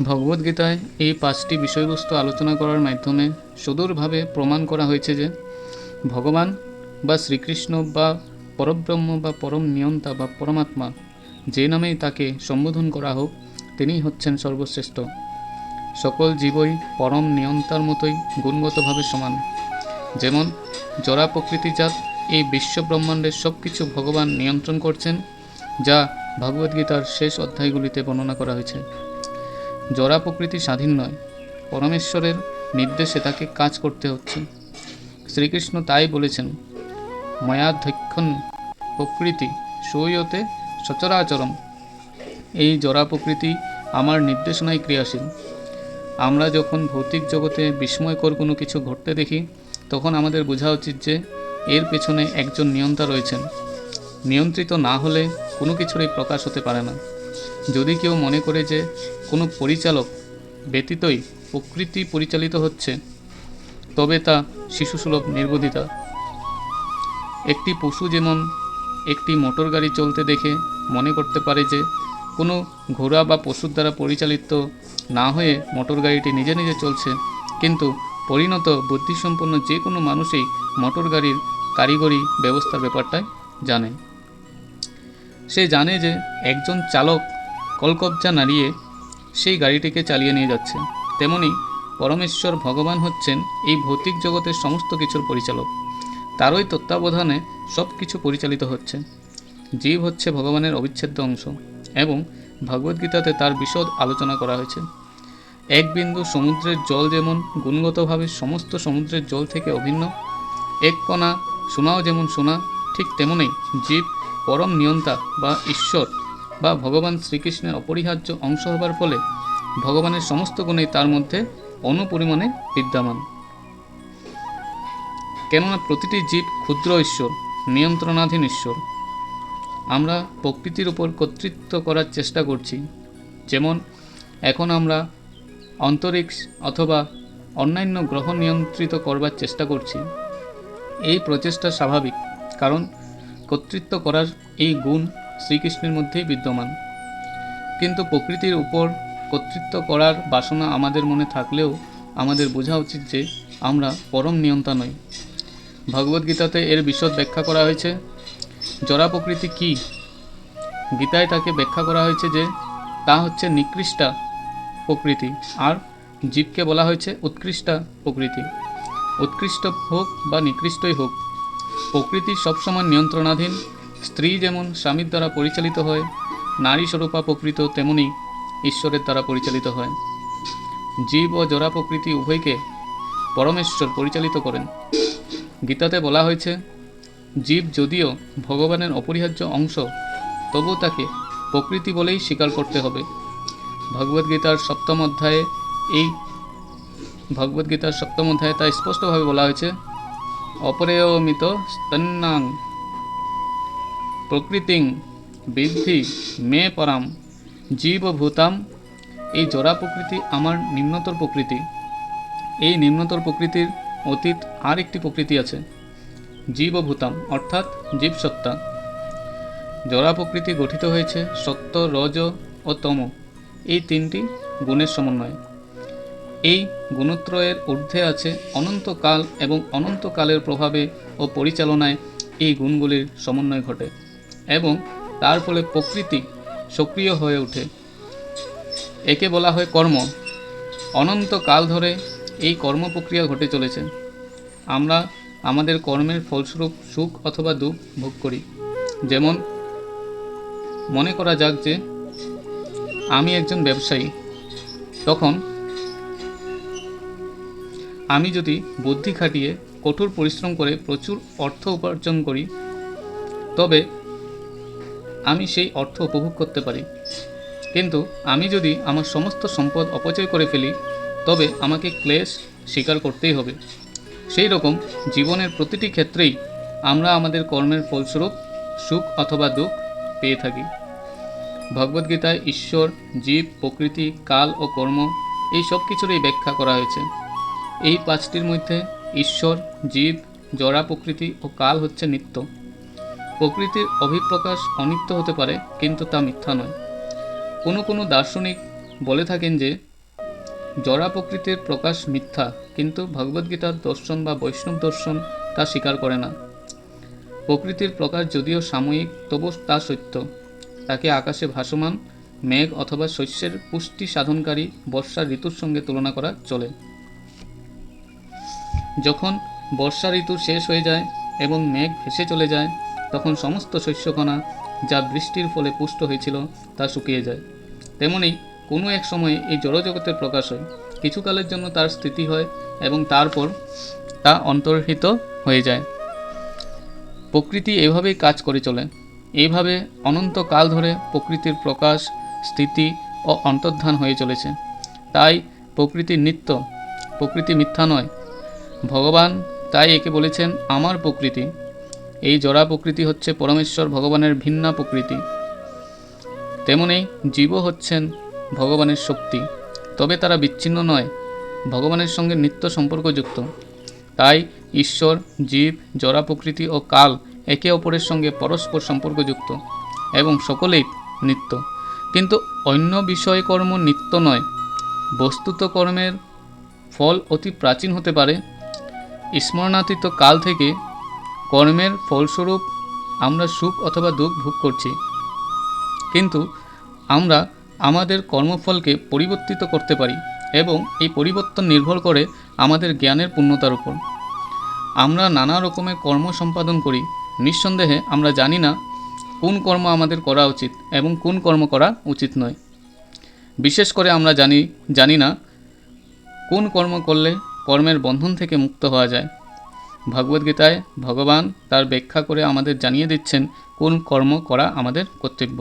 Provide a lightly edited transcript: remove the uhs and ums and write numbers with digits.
ভগবদ্গীতায় এই 5টি বিষয়বস্তু আলোচনা করার মাধ্যমে সুদূরভাবে প্রমাণ করা হয়েছে যে ভগবান বা শ্রীকৃষ্ণ বা পরব্রহ্ম বা পরম নিয়ন্তা বা পরমাত্মা, যে নামেই তাকে সম্বোধন করা হোক, তিনিই হচ্ছেন সর্বশ্রেষ্ঠ। সকল জীবই পরম নিয়ন্তার মতোই গুণগতভাবে সমান। যেমন জড়া প্রকৃতিজাত এই বিশ্ব ব্রহ্মাণ্ডের সব কিছু ভগবান নিয়ন্ত্রণ করছেন, যা ভগবদ্গীতার শেষ অধ্যায়গুলিতে বর্ণনা করা হয়েছে। জড়া প্রকৃতি স্বাধীন নয়, পরমেশ্বরের নির্দেশে তাকে কাজ করতে হচ্ছে। শ্রীকৃষ্ণ তাই বলেছেন, ময়াধ্যক্ষণ প্রকৃতি সূয়তে সচরাচরম। এই জড়া প্রকৃতি আমার নির্দেশনায় ক্রিয়াশীল। আমরা যখন ভৌতিক জগতে বিস্ময়কর কোনো কিছু ঘটতে দেখি, তখন আমাদের বোঝা উচিত যে এর পেছনে একজন নিয়ন্তা রয়েছেন। নিয়ন্ত্রিত না হলে কোনো কিছুরই প্রকাশ হতে পারে না। যদি কেউ মনে করে যে কোনো পরিচালক ব্যতীতই প্রকৃতি পরিচালিত হচ্ছে, তবে তা শিশুসুলভ নির্বোধিতা। একটি পশু যেমন একটি মোটর গাড়ি চলতে দেখে মনে করতে পারে যে কোনো ঘোড়া বা পশুর দ্বারা পরিচালিত না হয়ে মোটর গাড়িটি নিজে নিজে চলছে, কিন্তু পরিণত বুদ্ধিসম্পন্ন যে কোনো মানুষই মোটর গাড়ির কারিগরি ব্যবস্থার ব্যাপারটাই জানে। সে জানে যে একজন চালক কলকবজা নাড়িয়ে সেই গাড়িটিকে চালিয়ে নিয়ে যাচ্ছে। তেমনি পরমেশ্বর ভগবান হচ্ছেন এই ভৌতিক জগতের সমস্ত কিছুর পরিচালক। তারই তত্ত্বাবধানে সব কিছু পরিচালিত হচ্ছে। জীব হচ্ছে ভগবানের অবিচ্ছেদ্য অংশ এবং ভগবদ্গীতাতে তার বিশদ আলোচনা করা হয়েছে। এক বিন্দু সমুদ্রের জল যেমন গুণগতভাবে সমস্ত সমুদ্রের জল থেকে অভিন্ন, এক কণা সোনাও যেমন সোনা, ঠিক তেমনি জীব পরম নিয়ন্তা বা ঈশ্বর বা ভগবান শ্রীকৃষ্ণের অপরিহার্য অংশ হবার ফলে ভগবানের সমস্ত গুণই তার মধ্যে অনুপরিমাণে বিদ্যমান। কেননা প্রতিটি জীব ক্ষুদ্র ঈশ্বর, নিয়ন্ত্রণাধীন ঈশ্বর। আমরা প্রকৃতির উপর কর্তৃত্ব করার চেষ্টা করছি। যেমন এখন আমরা অন্তরিক্ষ অথবা অন্যান্য গ্রহ নিয়ন্ত্রিত করবার চেষ্টা করছি। এই প্রচেষ্টা স্বাভাবিক, কারণ কর্তৃত্ব করার এই গুণ শ্রীকৃষ্ণের মধ্যেই বিদ্যমান। কিন্তু প্রকৃতির উপর কর্তৃত্ব করার বাসনা আমাদের মনে থাকলেও আমাদের বোঝা উচিত যে আমরা পরম নিয়ন্তা নই। ভগবদ্গীতাতে এর বিশদ ব্যাখ্যা করা হয়েছে। জড়া প্রকৃতি কী? গীতায় তাকে ব্যাখ্যা করা হয়েছে যে তা হচ্ছে নিকৃষ্টা প্রকৃতি, আর জীবকে বলা হয়েছে উৎকৃষ্টা প্রকৃতি। উৎকৃষ্ট হোক বা নিকৃষ্টই হোক, প্রকৃতি সবসময় নিয়ন্ত্রণাধীন। স্ত্রী যেমন স্বামীর দ্বারা পরিচালিত হয়, নারী স্বরূপা প্রকৃত তেমনি ঈশ্বরের দ্বারা পরিচালিত হয়। জীব ও জড়া প্রকৃতি উভয়কে পরমেশ্বর পরিচালিত করেন। গীতাতে বলা হয়েছে, জীব যদিও ভগবানের অপরিহার্য অংশ, তবু তাকে প্রকৃতি বলেই স্বীকার করতে হবে। ভগবদ্গীতার সপ্তম অধ্যায়ে তা স্পষ্টভাবে বলা হয়েছে, অপরেয়মিত স্তন্যাং প্রকৃতিং বিদ্ধি মে পরাম জীবভূতাম। এই জড়া প্রকৃতি আমার নিম্নতর প্রকৃতি। এই নিম্নতর প্রকৃতির অতীত আর একটি প্রকৃতি আছে, জীবভূতাম অর্থাৎ জীবসত্তা। জড়া প্রকৃতি গঠিত হয়েছে সত্য, রজ ও তম এই তিনটি গুণের সমন্বয়ে। এই গুণত্রয়ের ঊর্ধ্বে আছে অনন্তকাল, এবং অনন্তকালের প্রভাবে ও পরিচালনায় এই গুণগুলির সমন্বয় ঘটে এবং তার ফলে প্রকৃতি সক্রিয় হয়ে ওঠে। একে বলা হয় কর্ম। অনন্তকাল ধরে এই কর্ম প্রক্রিয়া ঘটে চলেছে। আমরা আমাদের কর্মের ফলস্বরূপ সুখ অথবা দুঃখ ভোগ করি। যেমন মনে করা যাক যে আমি একজন ব্যবসায়ী, তখন আমি যদি বুদ্ধি খাটিয়ে কঠোর পরিশ্রম করে প্রচুর অর্থ উপার্জন করি, তবে আমি সেই অর্থ উপভোগ করতে পারি। কিন্তু আমি যদি আমার সমস্ত সম্পদ অপচয় করে ফেলি, তবে আমাকে ক্লেশ স্বীকার করতেই হবে। সেই রকম জীবনের প্রতিটি ক্ষেত্রেই আমরা আমাদের কর্মের ফলস্বরূপ সুখ অথবা দুঃখ পেয়ে থাকি। ভগবদ্গীতায় ঈশ্বর, জীব, প্রকৃতি, কাল ও কর্ম এই সব কিছুরই ব্যাখ্যা করা হয়েছে। এই পাঁচটির মধ্যে ঈশ্বর, জীব, জড়া প্রকৃতি ও কাল হচ্ছে নিত্য। প্রকৃতির অভিপ্রকাশ অনিত্য হতে পারে, কিন্তু তা মিথ্যা নয়। কোনো কোনো দার্শনিক বলে থাকেন যে জড়া প্রকৃতির প্রকাশ মিথ্যা, কিন্তু ভগবদ্গীতার দর্শন বা বৈষ্ণব দর্শন তা স্বীকার করে না। প্রকৃতির প্রকাশ যদিও সাময়িক, তবু তা সত্য। তাকে আকাশে ভাসমান মেঘ অথবা শস্যের পুষ্টি সাধনকারী বর্ষা ঋতুর সঙ্গে তুলনা করা চলে। যখন বর্ষা ঋতু শেষ হয়ে যায় এবং মেঘ ভেসে চলে যায়, তখন সমস্ত শস্যকণা যা বৃষ্টির ফলে পুষ্ট হয়েছিল তা শুকিয়ে যায়। তেমনি কোনো এক সময়ে এই জড়জগতের প্রকাশ হয়, কিছুকালের জন্য তার স্থিতি হয় এবং তারপর তা অন্তর্হিত হয়ে যায়। প্রকৃতি এভাবেই কাজ করে চলে। এইভাবে অনন্তকাল ধরে প্রকৃতির প্রকাশ, স্থিতি ও অন্তর্ধান হয়ে চলেছে। তাই প্রকৃতি নিত্য, প্রকৃতি মিথ্যা নয়। ভগবান তাই একে বলেছেন আমার প্রকৃতি। এই জড়া প্রকৃতি হচ্ছে পরমেশ্বর ভগবানের ভিন্না প্রকৃতি। তেমনি জীবও হচ্ছেন ভগবানের শক্তি, তবে তারা বিচ্ছিন্ন নয়, ভগবানের সঙ্গে নিত্য সম্পর্কযুক্ত। তাই ঈশ্বর, জীব, জড়া প্রকৃতি ও কাল একে অপরের সঙ্গে পরস্পর সম্পর্কযুক্ত এবং সকলেই নিত্য। কিন্তু অন্য বিষয়কর্ম নিত্য নয়। বস্তুত কর্মের ফল অতি প্রাচীন হতে পারে। স্মরণাতীত কাল থেকে কর্মের ফলস্বরূপ আমরা সুখ অথবা দুঃখ ভোগ করছি, কিন্তু আমরা আমাদের কর্মফলকে পরিবর্তিত করতে পারি এবং এই পরিবর্তন নির্ভর করে আমাদের জ্ঞানের পূর্ণতার উপর। আমরা নানা রকমের কর্ম সম্পাদন করি, নিঃসন্দেহে আমরা জানি না কোন কর্ম আমাদের করা উচিত এবং কোন কর্ম করা উচিত নয়। বিশেষ করে আমরা জানি না কোন কর্ম করলে কর্মের বন্ধন থেকে মুক্ত হওয়া যায়। ভগবদ্গীতায় ভগবান তার ব্যাখ্যা করে আমাদের জানিয়ে দিচ্ছেন কোন কর্ম করা আমাদের কর্তব্য।